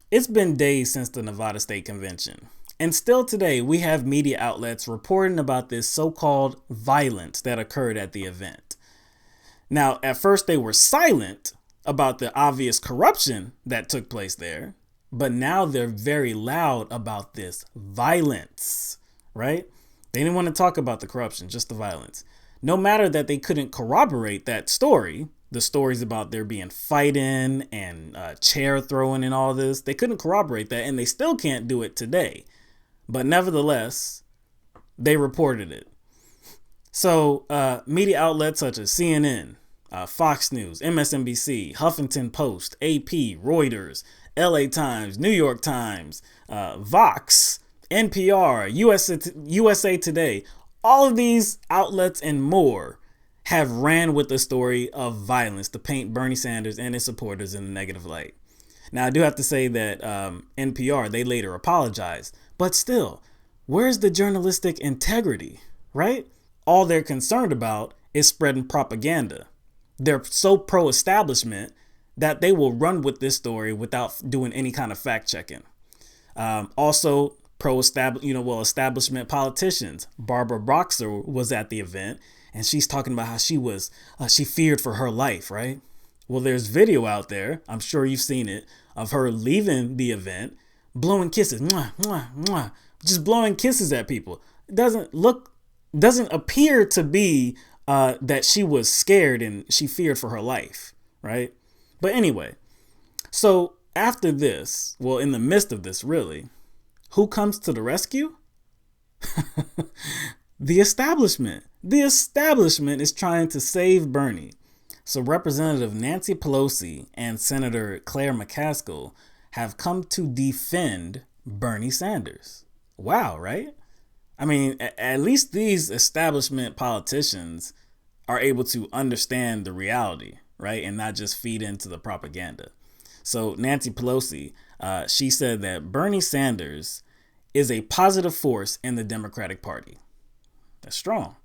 It's been days since the Nevada State Convention, and still today we have media outlets reporting about this so-called violence that occurred at the event. Now, at first they were silent about the obvious corruption that took place there, but now they're very loud about this violence, right? They didn't want to talk about the corruption, just the violence. No matter that they couldn't corroborate that story, the stories about there being fighting and chair throwing and all this, they couldn't corroborate that, and they still can't do it today. But nevertheless, they reported it. So media outlets such as CNN, Fox News, MSNBC, Huffington Post, AP, Reuters, LA Times, New York Times, Vox, NPR, USA Today, all of these outlets and more have ran with the story of violence to paint Bernie Sanders and his supporters in a negative light. Now, I do have to say that NPR, they later apologized, but still, where's the journalistic integrity, right? All they're concerned about is spreading propaganda. They're so pro-establishment that they will run with this story without doing any kind of fact checking. Also, establishment politicians. Barbara Boxer was at the event, and she's talking about how she feared for her life, right? Well, there's video out there, I'm sure you've seen it, of her leaving the event, blowing kisses, mwah, mwah, mwah, just blowing kisses at people. It doesn't appear to be that she was scared and she feared for her life, right? But anyway, so after this, well, in the midst of this, really, who comes to the rescue? The establishment. The establishment is trying to save Bernie. So Representative Nancy Pelosi and Senator Claire McCaskill have come to defend Bernie Sanders. Wow, right? I mean, at least these establishment politicians are able to understand the reality, right? And not just feed into the propaganda. So Nancy Pelosi, she said that Bernie Sanders is a positive force in the Democratic Party. That's strong.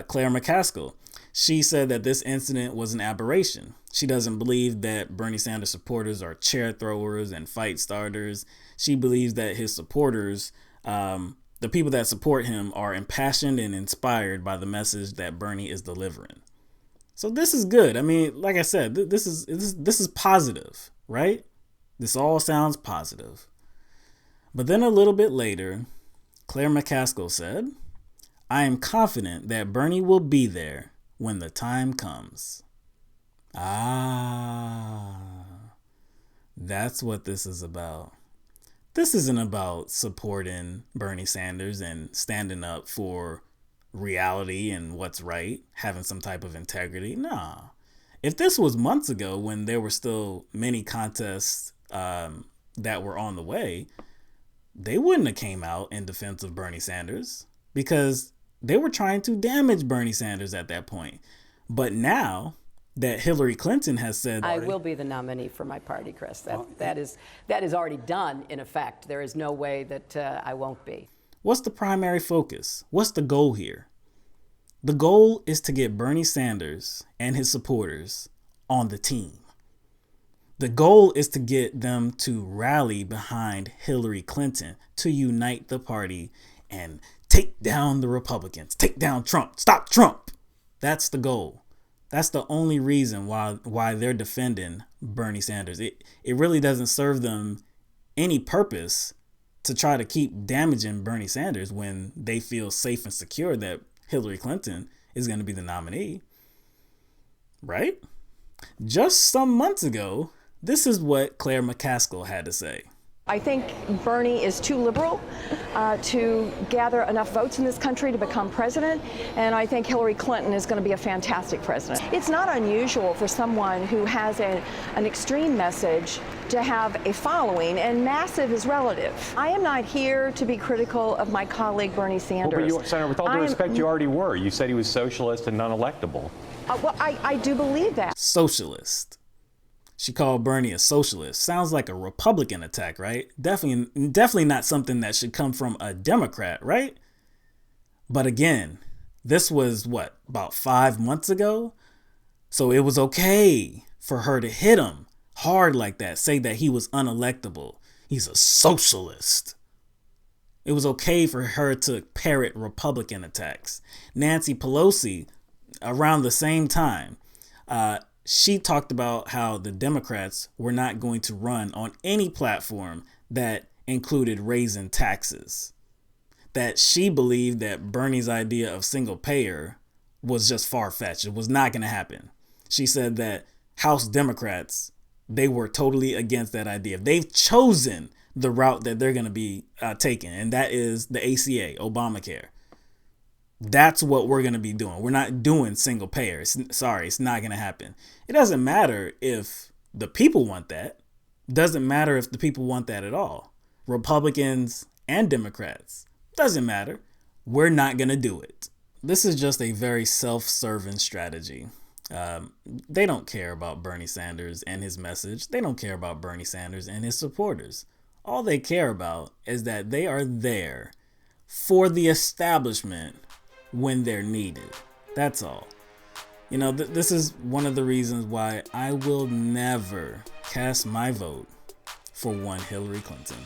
Claire McCaskill, she said that this incident was an aberration. She doesn't believe that Bernie Sanders supporters are chair throwers and fight starters. She believes that his supporters, the people that support him, are impassioned and inspired by the message that Bernie is delivering. So this is good. I mean, like I said, this is positive, right? This all sounds positive. But then a little bit later, Claire McCaskill said, I am confident that Bernie will be there when the time comes. That's what this is about. This isn't about supporting Bernie Sanders and standing up for reality and what's right, having some type of integrity. Nah. If this was months ago when there were still many contests that were on the way, they wouldn't have came out in defense of Bernie Sanders because they were trying to damage Bernie Sanders at that point. But now that Hillary Clinton has said, I will be the nominee for my party, Chris. That is already done, in effect. There is no way that I won't be. What's the primary focus? What's the goal here? The goal is to get Bernie Sanders and his supporters on the team. The goal is to get them to rally behind Hillary Clinton, to unite the party and take down the Republicans, take down Trump, stop Trump. That's the goal. That's the only reason why they're defending Bernie Sanders. It really doesn't serve them any purpose to try to keep damaging Bernie Sanders when they feel safe and secure that Hillary Clinton is going to be the nominee. Right? Just some months ago, this is what Claire McCaskill had to say. I think Bernie is too liberal to gather enough votes in this country to become president, and I think Hillary Clinton is going to be a fantastic president. It's not unusual for someone who has an extreme message to have a following, and massive is relative. I am not here to be critical of my colleague Bernie Sanders. Well, but Senator, with all due respect, you already were. You said he was socialist and non-electable. Well, I do believe that. Socialist. She called Bernie a socialist. Sounds like a Republican attack, right? Definitely not something that should come from a Democrat, right? But again, this was about 5 months ago? So it was okay for her to hit him hard like that, say that he was unelectable. He's a socialist. It was okay for her to parrot Republican attacks. Nancy Pelosi, around the same time, she talked about how the Democrats were not going to run on any platform that included raising taxes. That she believed that Bernie's idea of single payer was just far-fetched. It was not going to happen. She said that House Democrats, they were totally against that idea. They've chosen the route that they're going to be taking, and that is the ACA, Obamacare. That's what we're going to be doing. We're not doing single payer. It's not going to happen. It doesn't matter if the people want that. Doesn't matter if the people want that at all. Republicans and Democrats. Doesn't matter. We're not going to do it. This is just a very self-serving strategy. They don't care about Bernie Sanders and his message. They don't care about Bernie Sanders and his supporters. All they care about is that they are there for the establishment when they're needed. That's all. You know, this is one of the reasons why I will never cast my vote for one Hillary Clinton.